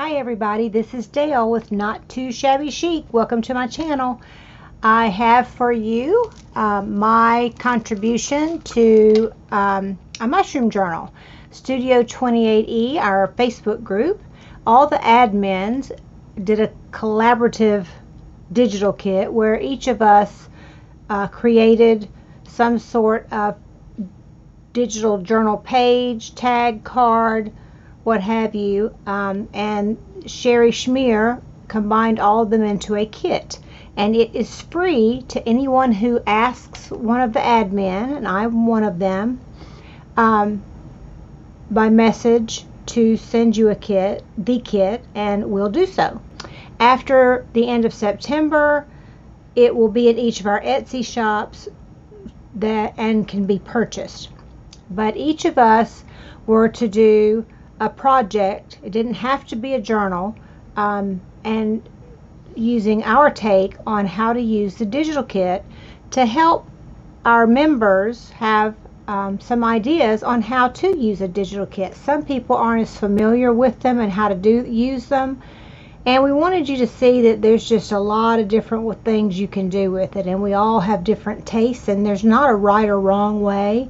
Hi everybody, this is Dale with Not Too Shabby Chic. Welcome to my channel. I have for you my contribution to a mushroom journal. Studio 28E, our Facebook group. All the admins did a collaborative digital kit where each of us created some sort of digital journal page, tag, card, what have you, and Sherry Schmear combined all of them into a kit, and it is free to anyone who asks one of the admin, and I'm one of them, by message to send you the kit, and we'll do so. After the end of September, it will be at each of our Etsy shops and can be purchased. But each of us were to do a project. It didn't have to be a journal, and using our take on how to use the digital kit to help our members have some ideas on how to use a digital kit. Some people aren't as familiar with them and how to use them, and we wanted you to see that there's just a lot of different things you can do with it, and we all have different tastes, and there's not a right or wrong way.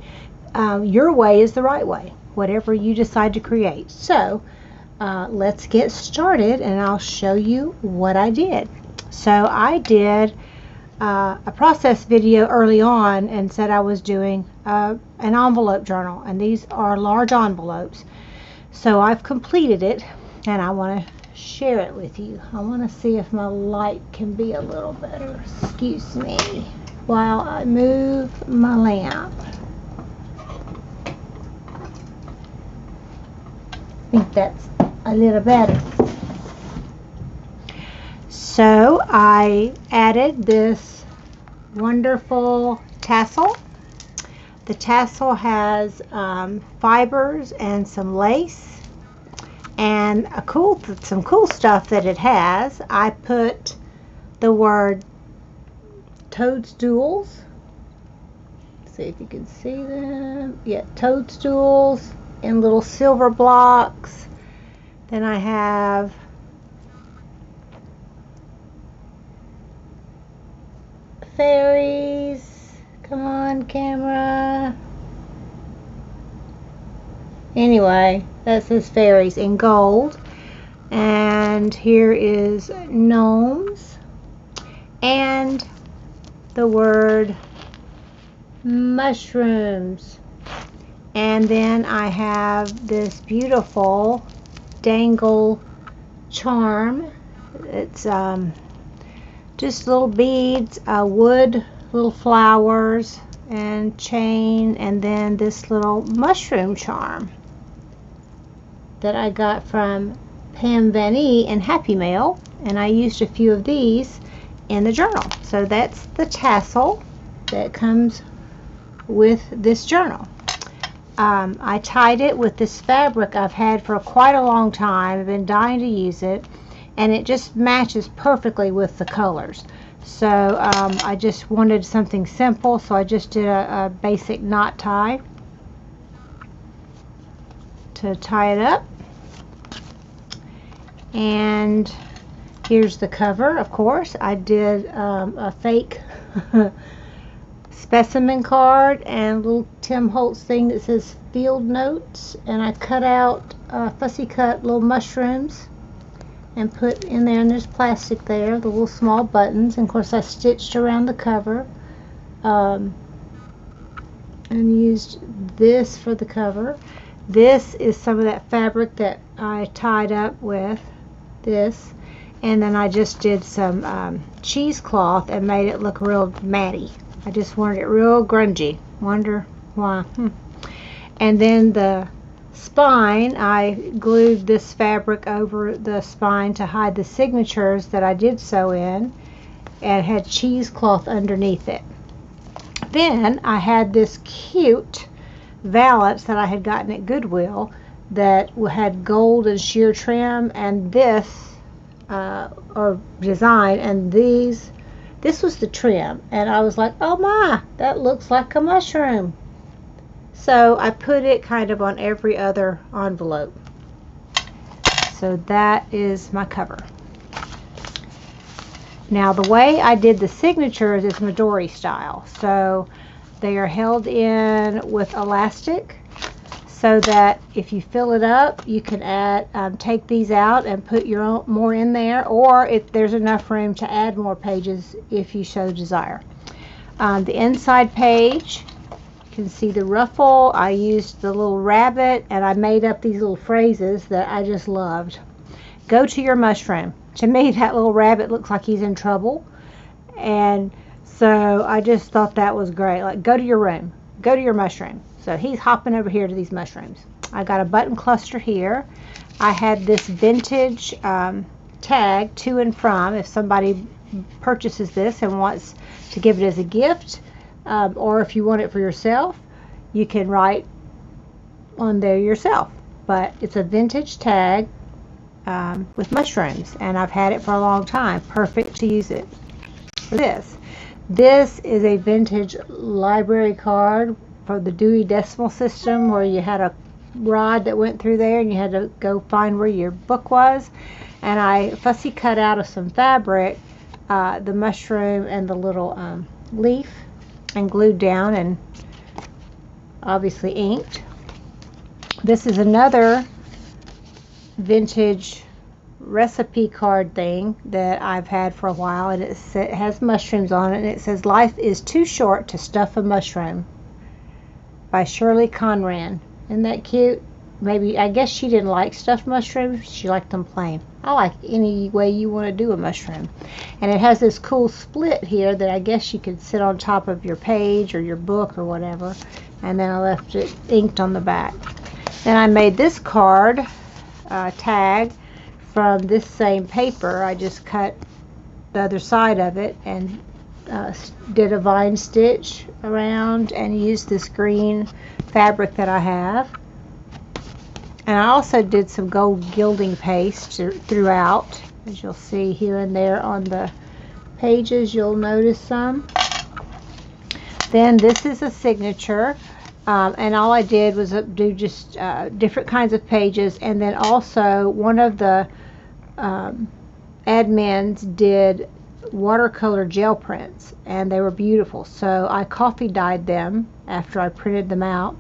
Your way is the right way, whatever you decide to create. So let's get started, and I'll show you what I did. So I did a process video early on and said I was doing an envelope journal, and these are large envelopes. So I've completed it, and I want to share it with you. I want to see if my light can be a little better. Excuse me while I move my lamp. I think that's a little better. So I added this wonderful tassel. The tassel has fibers and some lace and some cool stuff that it has. I put the word toadstools. See if you can see them. Yeah, toadstools in little silver blocks. Then I have fairies. Come on, camera. Anyway, that says fairies in gold. And here is gnomes. And the word mushrooms. And then I have this beautiful dangle charm. It's just little beads, wood, little flowers, and chain, and then this little mushroom charm that I got from Pam Van E in Happy Mail, and I used a few of these in the journal. So that's the tassel that comes with this journal. I tied it with this fabric I've had for quite a long time. I've been dying to use it, and it just matches perfectly with the colors. So I just wanted something simple, so I just did a basic knot tie to tie it up. And here's the cover. Of course, I did a fake specimen card and a little Tim Holtz thing that says field notes, and I cut out fussy cut little mushrooms and put in there, and there's plastic there, the little small buttons, and of course I stitched around the cover and used this for the cover. This is some of that fabric that I tied up with this, and then I just did some cheesecloth and made it look real matty. I just wanted it real grungy. Wonder why. And then the spine, I glued this fabric over the spine to hide the signatures that I did sew in, and had cheesecloth underneath it. Then I had this cute valance that I had gotten at Goodwill that had gold and sheer trim, and this or design, and this was the trim, and I was like, oh my, that looks like a mushroom. So I put it kind of on every other envelope. So that is my cover. Now the way I did the signatures is Midori style. So they are held in with elastic so that if you fill it up, you can add, take these out and put your own more in there, or if there's enough room to add more pages if you so desire. The inside page, you can see the ruffle. I used the little rabbit and I made up these little phrases that I just loved. Go to your mushroom. To me, that little rabbit looks like he's in trouble, and so I just thought that was great. Like, go to your room, go to your mushroom. So he's hopping over here to these mushrooms. I got a button cluster here. I had this vintage tag, to and from, if somebody purchases this and wants to give it as a gift, or if you want it for yourself, you can write on there yourself. But it's a vintage tag with mushrooms, and I've had it for a long time. Perfect to use it for this. This is a vintage library card for the Dewey Decimal System, where you had a rod that went through there and you had to go find where your book was, and I fussy cut out of some fabric the mushroom and the little leaf and glued down and obviously inked. This is another vintage recipe card thing that I've had for a while, and it has mushrooms on it, and it says "Life is too short to stuff a mushroom" by Shirley Conran. Isn't that cute? Maybe, I guess she didn't like stuffed mushrooms, she liked them plain. I like any way you want to do a mushroom. And it has this cool split here that I guess you could sit on top of your page or your book or whatever, and then I left it inked on the back. Then I made this card tag from this same paper. I just cut the other side of it and did a vine stitch around and used this green fabric that I have. And I also did some gold gilding paste throughout, as you'll see here and there on the pages. You'll notice some. Then this is a signature, and all I did was do just different kinds of pages, and then also one of the admins did watercolor gel prints, and they were beautiful, so I coffee dyed them after I printed them out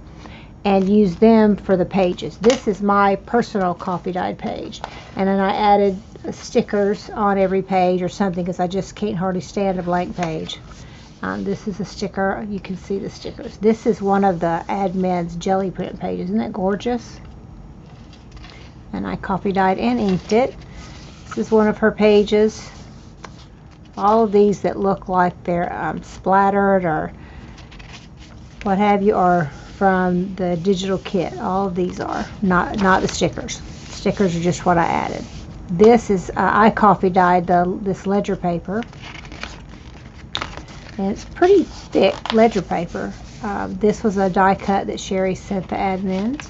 and used them for the pages. This is my personal coffee dyed page, and then I added stickers on every page or something, because I just can't hardly stand a blank page. This is a sticker. You can see the stickers. This is one of the admin's jelly print pages. Isn't that gorgeous? And I coffee dyed and inked it. This is one of her pages. All of these that look like they're splattered or what have you are from the digital kit. All of these are not the stickers. Stickers are just what I added. This is I coffee dyed this ledger paper, and it's pretty thick ledger paper. This was a die cut that Sherry sent the admins.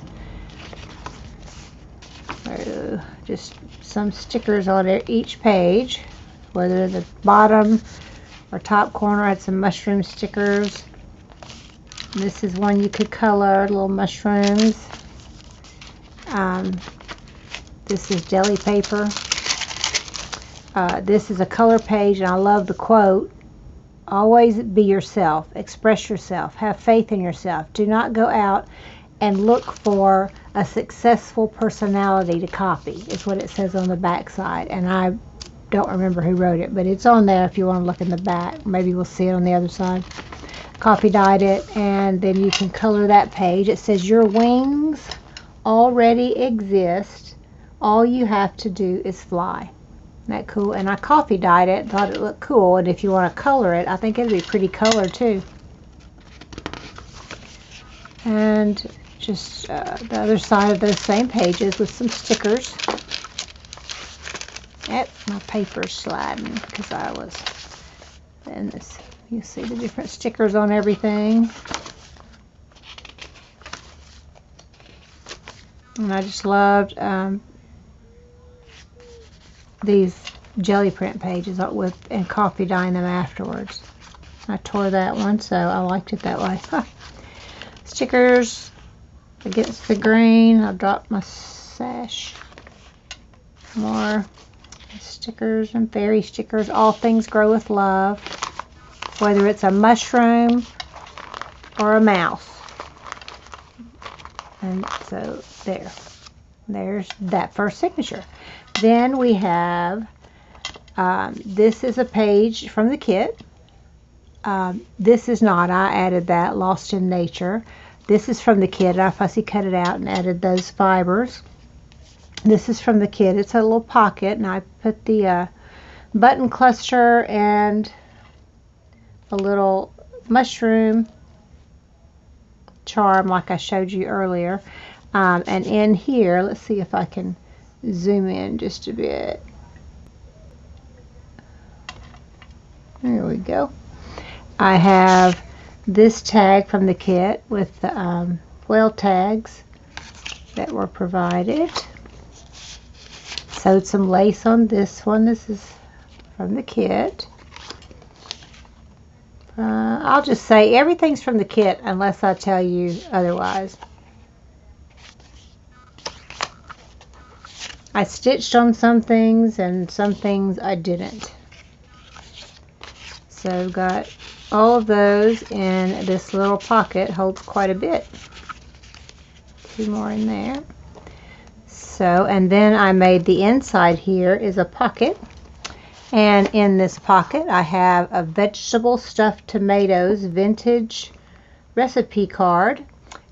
Just some stickers on each page, whether the bottom or top corner had some mushroom stickers. This is one you could color, little mushrooms. This is deli paper. This is a color page, and I love the quote: "Always be yourself, express yourself, have faith in yourself. Do not go out and look for a successful personality to copy," is what it says on the back side. And I don't remember who wrote it, but it's on there if you want to look in the back. Maybe we'll see it on the other side. Coffee dyed it, and then you can color that page. It says your wings already exist. All you have to do is fly. Isn't that cool? And I coffee dyed it, thought it looked cool, and if you want to color it, I think it'd be pretty color too. And just the other side of those same pages with some stickers. Yep, my paper's sliding because I was in this. You see the different stickers on everything. And I just loved these jelly print pages and coffee dyeing them afterwards. I tore that one, so I liked it that way. Stickers against the grain. I dropped my sash. More stickers and fairy stickers. All things grow with love. Whether it's a mushroom or a mouse. And so there's that first signature. Then we have, this is a page from the kit. This is not, I added that, Lost in Nature. This is from the kit. I fussy cut it out and added those fibers. This is from the kit. It's a little pocket, and I put the button cluster and a little mushroom charm like I showed you earlier. And in here, let's see if I can zoom in just a bit. There we go. I have this tag from the kit with the 12 tags that were provided. Sewed some lace on this one. This is from the kit. I'll just say everything's from the kit unless I tell you otherwise. I stitched on some things and some things I didn't. So I've got all of those in this little pocket. Holds quite a bit. 2 more in there. So, and then I made the inside here is a pocket. And in this pocket I have a vegetable stuffed tomatoes vintage recipe card.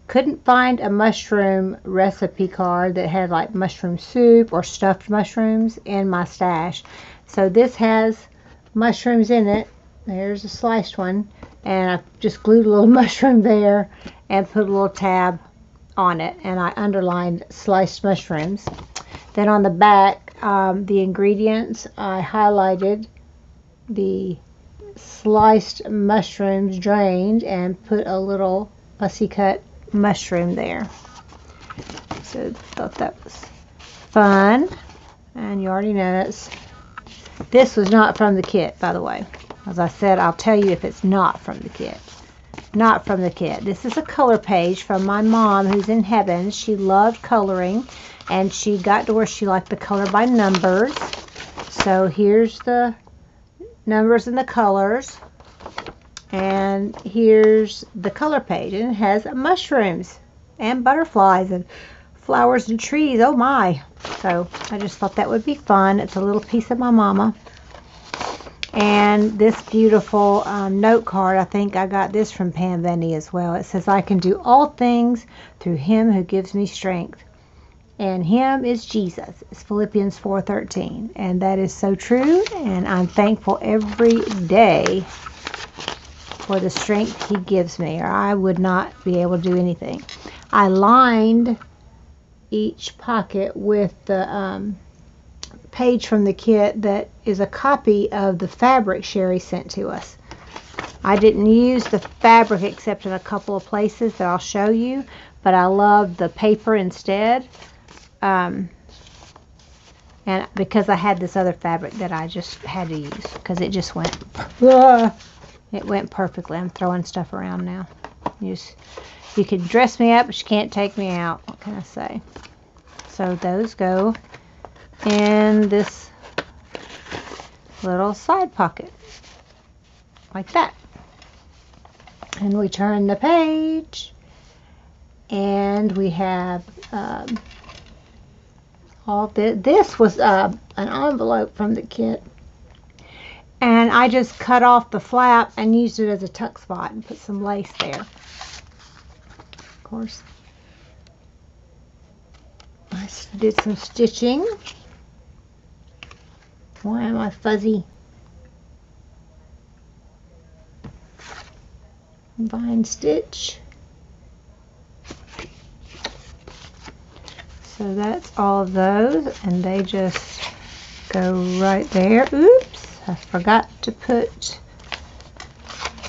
Couldn't find a mushroom recipe card that had like mushroom soup or stuffed mushrooms in my stash. So this has mushrooms in it. There's a sliced one. And I just glued a little mushroom there and put a little tab on it. And I underlined sliced mushrooms. Then on the back, the ingredients, I highlighted the sliced mushrooms drained and put a little fussy cut mushroom there. So I thought that was fun. And you already know this was not from the kit, by the way. As I said, I'll tell you if it's not from the kit. Not from the kit. This is a color page from my mom who's in heaven. She loved coloring and she got to where she liked the color by numbers. So here's the numbers and the colors. And here's the color page, and it has mushrooms and butterflies and flowers and trees. Oh my. So I just thought that would be fun. It's a little piece of my mama. And this beautiful note card, I think I got this from Pam Venny as well. It says, I can do all things through him who gives me strength. And him is Jesus. It's Philippians 4:13. And that is so true. And I'm thankful every day for the strength he gives me, or I would not be able to do anything. I lined each pocket with the page from the kit that is a copy of the fabric Sherry sent to us. I didn't use the fabric except in a couple of places that I'll show you, but I love the paper instead. And because I had this other fabric that I just had to use because it just went it went perfectly. I'm throwing stuff around now. You can dress me up, but you can't take me out. What can I say? So those go in this little side pocket. Like that. And we turn the page. And we have all this. This was an envelope from the kit. And I just cut off the flap and used it as a tuck spot and put some lace there. Of course, I did some stitching. Why am I fuzzy? Vine stitch. So that's all of those, and they just go right there. Oops. I forgot to put,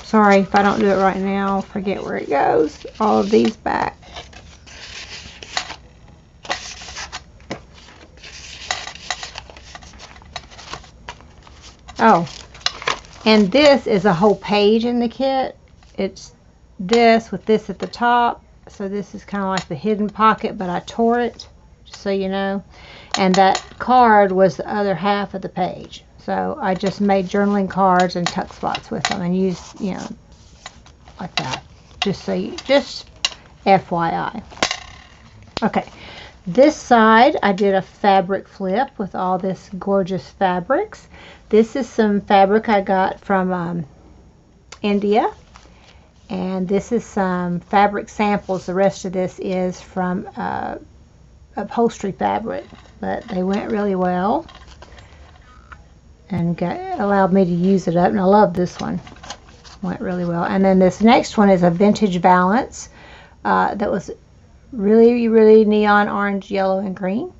sorry if I don't do it right now, I'll forget where it goes, all of these back. Oh, and this is a whole page in the kit. It's this with this at the top. So this is kind of like the hidden pocket, but I tore it, just so you know. And that card was the other half of the page. So I just made journaling cards and tuck spots with them and used, you know, like that. Just FYI. Okay, this side I did a fabric flip with all this gorgeous fabrics. This is some fabric I got from India, and this is some fabric samples. The rest of this is from upholstery fabric, but they went really well and allowed me to use it up, and I love this one. Went really well. And then this next one is a vintage valance that was really neon orange, yellow, and green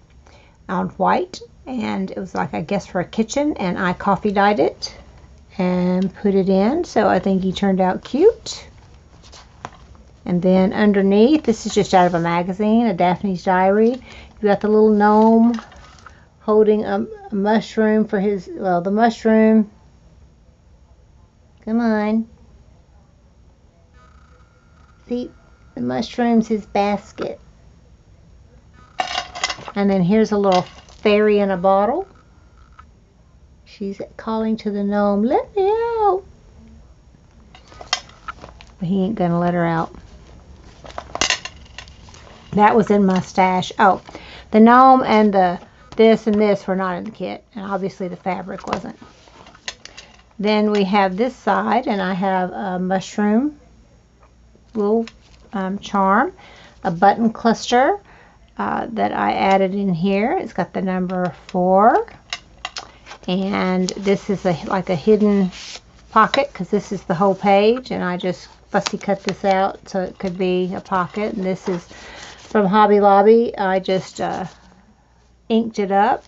on white, and it was like, I guess, for a kitchen, and I coffee dyed it and put it in, so I think he turned out cute. And then underneath, this is just out of a magazine, a Daphne's Diary. You got the little gnome holding a mushroom for his, well, the mushroom, come on, see, the mushroom's his basket. And then here's a little fairy in a bottle. She's calling to the gnome, let me out. But he ain't gonna let her out. That was in my stash. Oh, the gnome and this and this were not in the kit, and obviously the fabric wasn't. Then we have this side, and I have a mushroom little charm, a button cluster that I added in here. It's got the number 4, and this is like a hidden pocket, because this is the whole page, and I just fussy cut this out so it could be a pocket. And this is from Hobby Lobby. I just inked it up.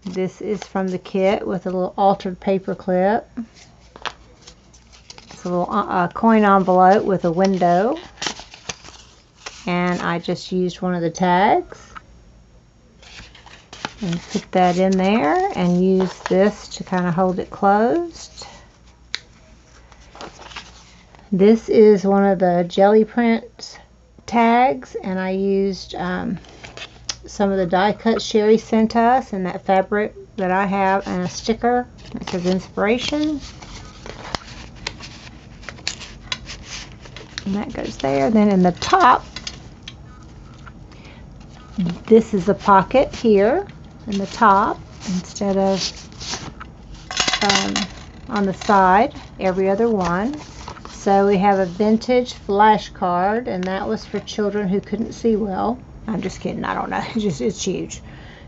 This is from the kit with a little altered paper clip. It's a little coin envelope with a window, and I just used one of the tags and put that in there and use this to kind of hold it closed. This is one of the jelly print tags, and I used some of the die cut Sherry sent us and that fabric that I have, and a sticker that says inspiration, and that goes there. Then in the top, this is a pocket here in the top instead of on the side, every other one. So we have a vintage flashcard, and that was for children who couldn't see well. I'm just kidding, I don't know, it's huge.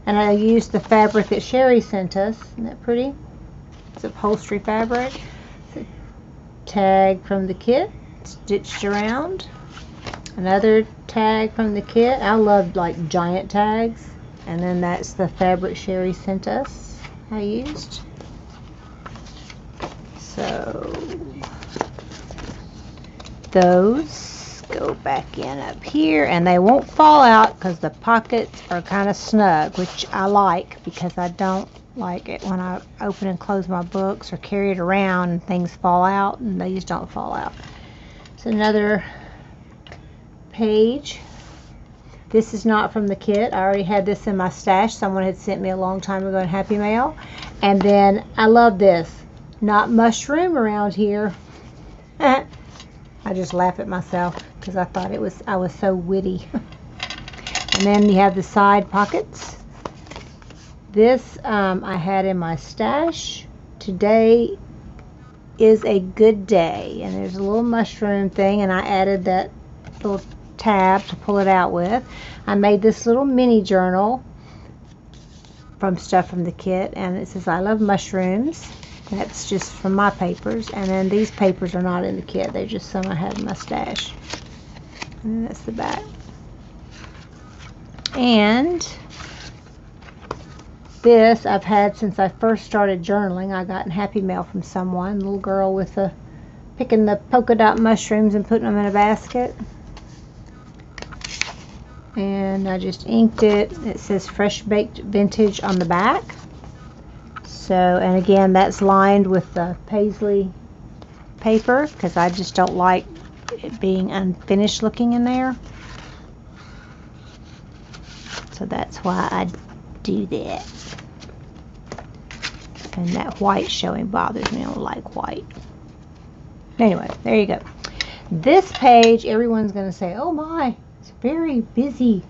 And I used the fabric that Sherry sent us. Isn't that pretty? It's upholstery fabric. It's a tag from the kit, stitched around. Another tag from the kit. I love like giant tags. And then that's the fabric Sherry sent us, I used. So those go back in up here, and they won't fall out because the pockets are kind of snug, which I like, because I don't like it when I open and close my books or carry it around and things fall out, and these don't fall out. It's another page. This is not from the kit. I already had this in my stash. Someone had sent me a long time ago in Happy Mail. And then I love this. Not mushroom around here. I just laugh at myself because I thought I was so witty. And then you have the side pockets. This I had in my stash. Today is a good day, and there's a little mushroom thing, and I added that little tab to pull it out with. I made this little mini journal from stuff from the kit, and it says I love mushrooms. That's just from my papers, and then these papers are not in the kit. They're just some I had in my stash. And that's the back. And this I've had since I first started journaling. I got in Happy Mail from someone, a little girl with picking the polka dot mushrooms and putting them in a basket. And I just inked it. It says Fresh Baked Vintage on the back. So, and again, that's lined with the paisley paper because I just don't like it being unfinished looking in there. So that's why I do that. And that white showing bothers me. I don't like white. Anyway, there you go. This page, everyone's going to say, oh my, it's very busy.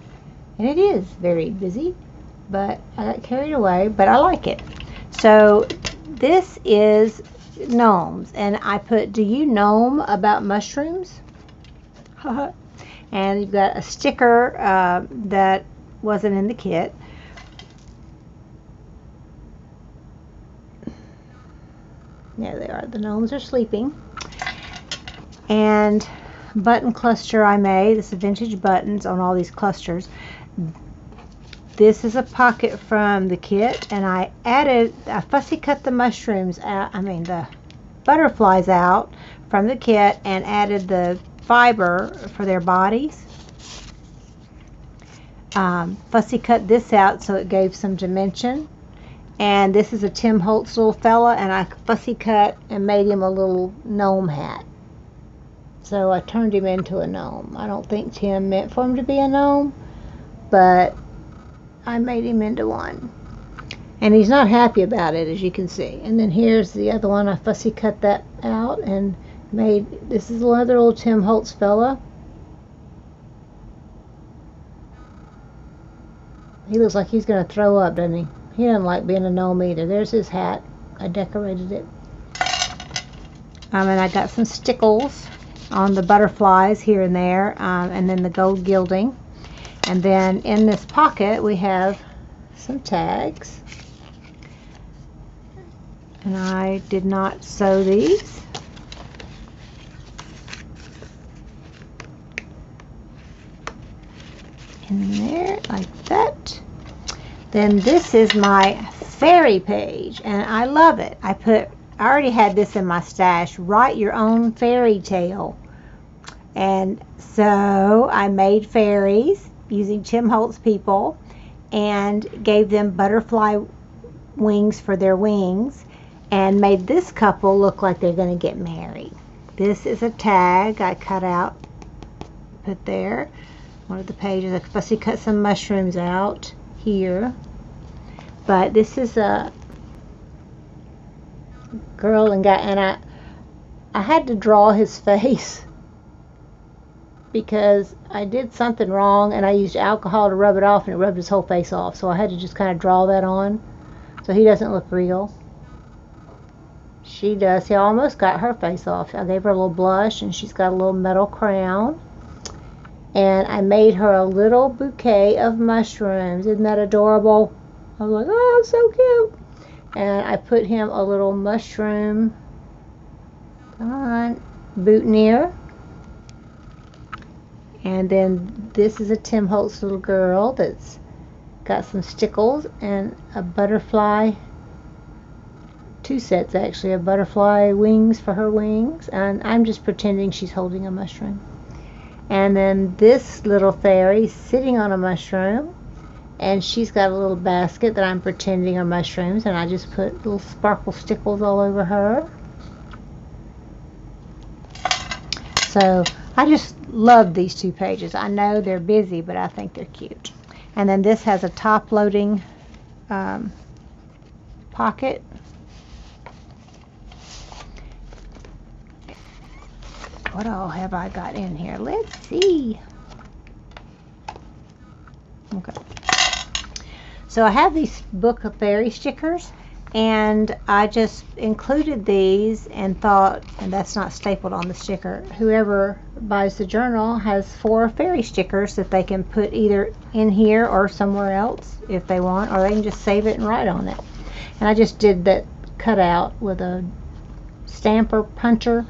And it is very busy. But I got carried away. But I like it. So this is gnomes. And I put, do you gnome about mushrooms? And you've got a sticker that wasn't in the kit. There they are. The gnomes are sleeping. And button cluster I made. This is vintage buttons on all these clusters. This is a pocket from the kit, and I fussy cut the mushrooms out, the butterflies out from the kit and added the fiber for their bodies. Fussy cut this out so it gave some dimension. And this is a Tim Holtz little fella, and I fussy cut and made him a little gnome hat. So I turned him into a gnome. I don't think Tim meant for him to be a gnome, but I made him into one. And he's not happy about it, as you can see. And then here's the other one. I fussy cut that out and made, this is another old Tim Holtz fella. He looks like he's going to throw up, doesn't he? He doesn't like being a gnome either. There's his hat. I decorated it. And I got some stickles on the butterflies here and there, and then the gold gilding. And then in this pocket we have some tags. And I did not sew these. In there, like that. Then this is my fairy page, and I love it. I already had this in my stash. Write your own fairy tale. And so I made fairies using Tim Holtz people and gave them butterfly wings for their wings and made this couple look like they're going to get married. This is a tag I cut out, put there. One of the pages. I fussy cut some mushrooms out here. But this is a girl and guy, and I had to draw his face because I did something wrong and I used alcohol to rub it off and it rubbed his whole face off. So I had to just kind of draw that on so he doesn't look real. She does. He almost got her face off. I gave her a little blush and she's got a little metal crown. And I made her a little bouquet of mushrooms. Isn't that adorable? I was like, oh, so cute. And I put him a little mushroom, come on, boutonniere. And then this is a Tim Holtz little girl that's got some stickles and a butterfly, two sets actually, of butterfly wings for her wings. And I'm just pretending she's holding a mushroom. And then this little fairy sitting on a mushroom, and she's got a little basket that I'm pretending are mushrooms, and I just put little sparkle stickles all over her. So I just love these two pages. I know they're busy, but I think they're cute. And then this has a top loading pocket. What all have I got in here? Let's see. Okay. So I have these Book of Fairy stickers, and I just included these and thought, and that's not stapled on the sticker, whoever buys the journal has 4 fairy stickers that they can put either in here or somewhere else if they want, or they can just save it and write on it. And I just did that cutout with a stamper puncher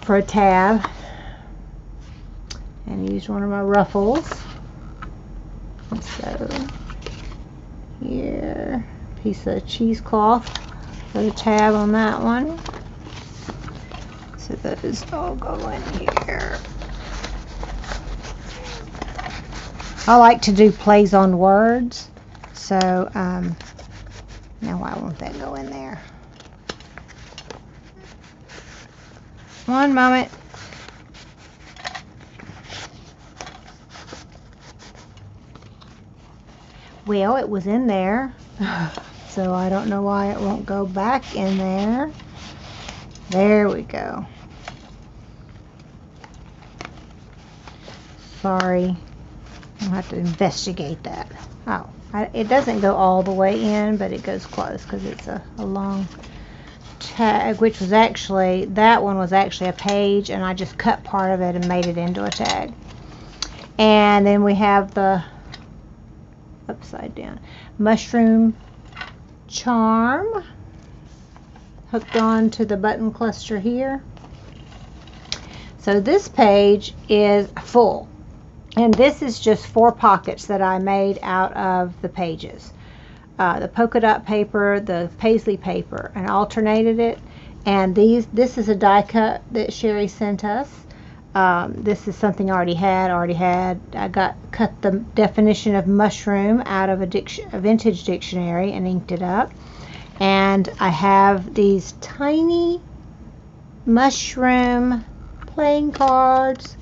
for a tab, and used one of my ruffles. So here, piece of cheesecloth for the tab on that one. So those all go in here. I like to do plays on words, so now why won't that go in there? One moment. Well, it was in there, so I don't know why it won't go back in there. There we go. Sorry, I'll have to investigate that. Oh, it doesn't go all the way in, but it goes close because it's a long tag, which was actually, that one was actually a page, and I just cut part of it and made it into a tag. And then we have the upside down mushroom charm hooked on to the button cluster here. So this page is full, and this is just 4 pockets that I made out of the pages, the polka dot paper, the paisley paper, and alternated it. And this is a die cut that Sherry sent us. This is something I already had. I cut the definition of mushroom out of a vintage dictionary and inked it up. And I have these tiny mushroom playing cards.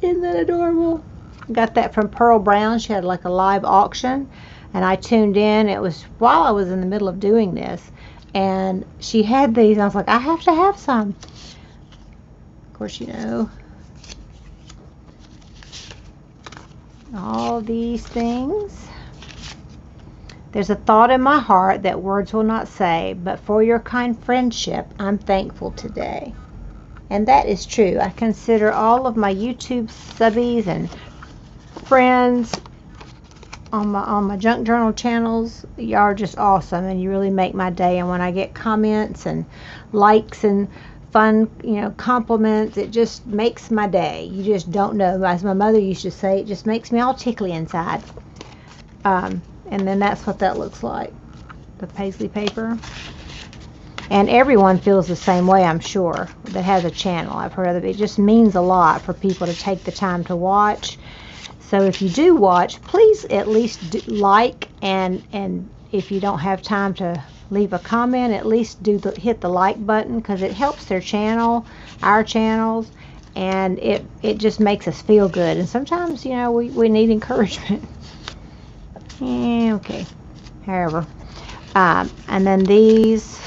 Isn't that adorable? Got that from Pearl Brown. She had like a live auction, and I tuned in. It was while I was in the middle of doing this, and she had these, and I was like, I have to have some. Of course, you know, all these things. There's a thought in my heart that words will not say, but for your kind friendship, I'm thankful today. And that is true. I consider all of my YouTube subbies and friends on my junk journal channels. Y'all are just awesome, and you really make my day. And when I get comments and likes and fun, compliments, it just makes my day. You just don't know. As my mother used to say, it just makes me all tickly inside. And then that's what that looks like, the paisley paper. And everyone feels the same way, I'm sure, that has a channel. I've heard of it. It just means a lot for people to take the time to watch. So if you do watch, please at least like, and if you don't have time to leave a comment, at least hit the like button, because it helps their channel, our channels, and it just makes us feel good. And sometimes, we need encouragement. Yeah, okay. However, and then these.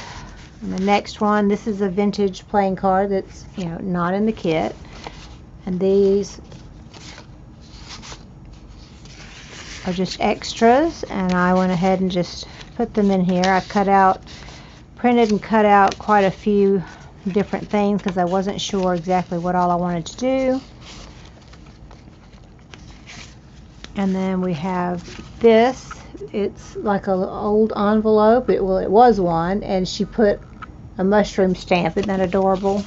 And the next one, this is a vintage playing card that's, not in the kit. And these are just extras, and I went ahead and just put them in here. I printed and cut out quite a few different things because I wasn't sure exactly what all I wanted to do. And then we have this. It's like an old envelope. It was one, and she put a mushroom stamp. Isn't that adorable?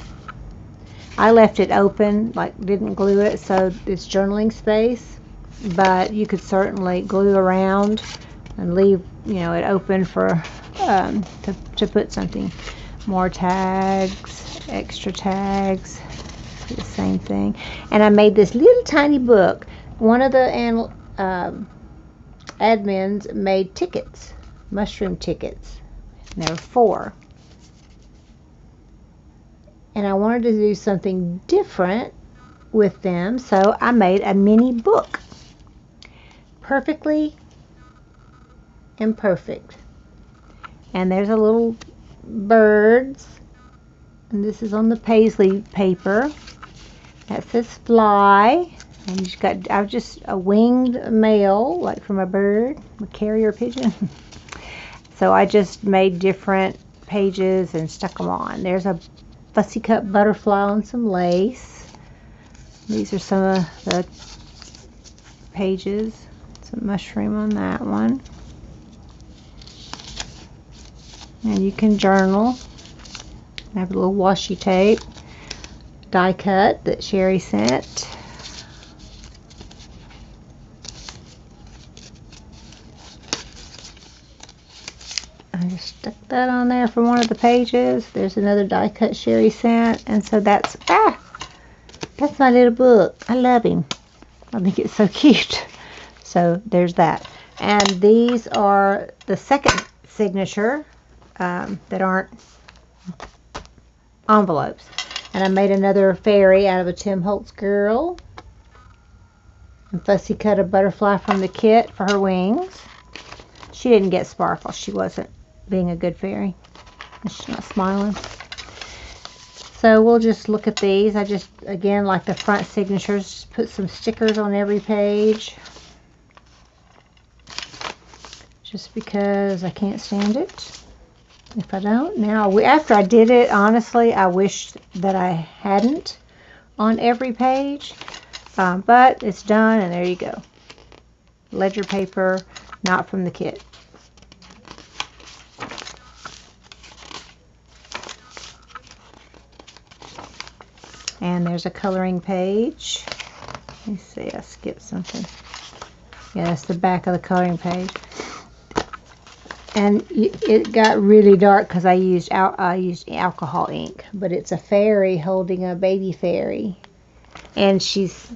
I left it open, didn't glue it, so it's journaling space, but you could certainly glue around and leave it open for to put something. More tags, extra tags, the same thing. And I made this little tiny book. One of the admins made tickets, mushroom tickets, and there were 4. And I wanted to do something different with them, so I made a mini book. Perfectly imperfect. And there's a little birds, and this is on the paisley paper. That says fly. And I've just a winged male, like from a bird, a carrier pigeon. So I just made different pages and stuck them on. There's a fussy cut butterfly on some lace. These are some of the pages. Some mushroom on that one. And you can journal. I have a little washi tape, die cut that Sherry sent. I just stuck that on there for one of the pages. There's another die cut Sherry sent, and so that's my little book. I love him. I think it's so cute. So there's that. And these are the second signature that aren't envelopes. And I made another fairy out of a Tim Holtz girl. And fussy cut a butterfly from the kit for her wings. She didn't get sparkle. She wasn't being a good fairy. She's not smiling. So we'll just look at these. I just, again, like the front signatures, just put some stickers on every page. Just because I can't stand it if I don't. Now, after I did it, honestly, I wish that I hadn't on every page. But it's done, and there you go. Ledger paper, not from the kit. And there's a coloring page. Let me see, I skipped something. Yeah, that's the back of the coloring page. And it got really dark because I used alcohol ink. But it's a fairy holding a baby fairy. And she's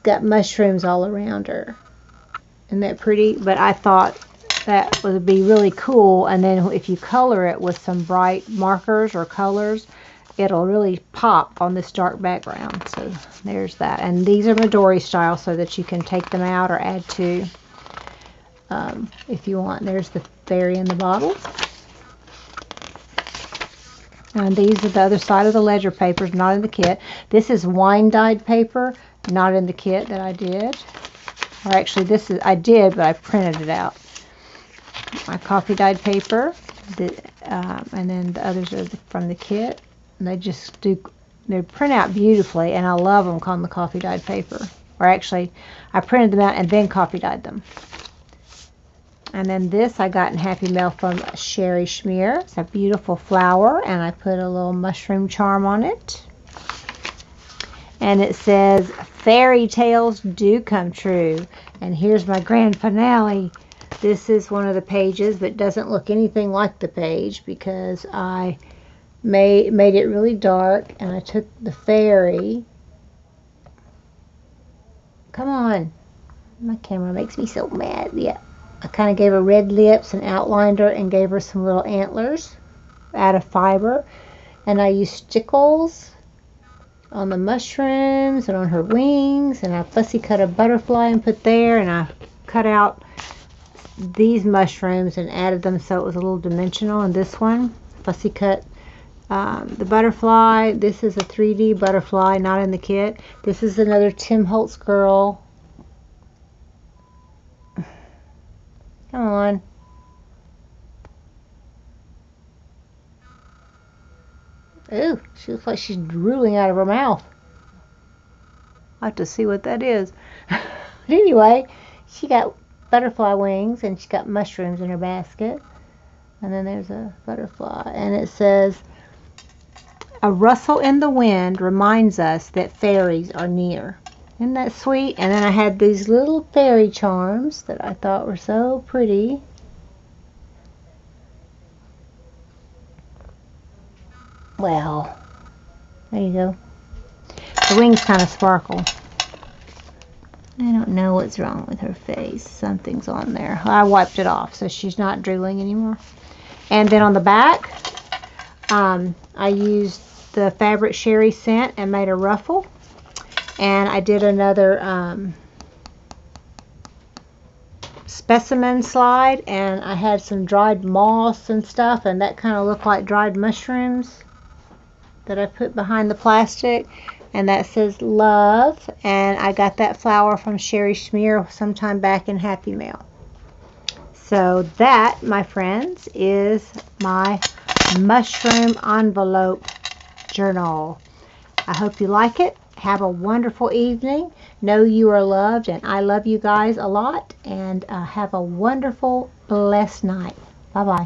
got mushrooms all around her. Isn't that pretty? But I thought that would be really cool. And then if you color it with some bright markers or colors, it'll really pop on this dark background. So there's that. And these are Midori style so that you can take them out or add to if you want. There's the fairy in the bottle. And these are the other side of the ledger papers, not in the kit. This is wine dyed paper, not in the kit that I did. Or actually, I did, but I printed it out. My coffee dyed paper, and then the others are from the kit. And they print out beautifully, and I love them on the coffee dyed paper. Or actually, I printed them out and then coffee dyed them. And then this I got in Happy Mail from Sherry Schmear. It's a beautiful flower, and I put a little mushroom charm on it. And it says, fairy tales do come true. And here's my grand finale. This is one of the pages, but doesn't look anything like the page because I made it really dark, and I took the fairy. Come on. My camera makes me so mad. Yeah. I kind of gave her red lips and outlined her and gave her some little antlers out of fiber. And I used stickles on the mushrooms and on her wings. And I fussy cut a butterfly and put there. And I cut out these mushrooms and added them so it was a little dimensional. And this one, fussy cut the butterfly. This is a 3D butterfly, not in the kit. This is another Tim Holtz girl. Come on. Ooh, she looks like she's drooling out of her mouth. I'll have to see what that is. But anyway, she got butterfly wings and she got mushrooms in her basket. And then there's a butterfly. And it says, a rustle in the wind reminds us that fairies are near. Isn't that sweet? And then I had these little fairy charms that I thought were so pretty. Well, there you go. The wings kind of sparkle. I don't know what's wrong with her face. Something's on there. I wiped it off, so she's not drooling anymore. And then on the back, I used the fabric sherry scent and made a ruffle. And I did another specimen slide, and I had some dried moss and stuff, and that kind of looked like dried mushrooms that I put behind the plastic. And that says love, and I got that flower from Sherry Schmear sometime back in Happy Mail. So that, my friends, is my mushroom envelope journal. I hope you like it. Have a wonderful evening. Know you are loved, and I love you guys a lot. And have a wonderful, blessed night. Bye-bye.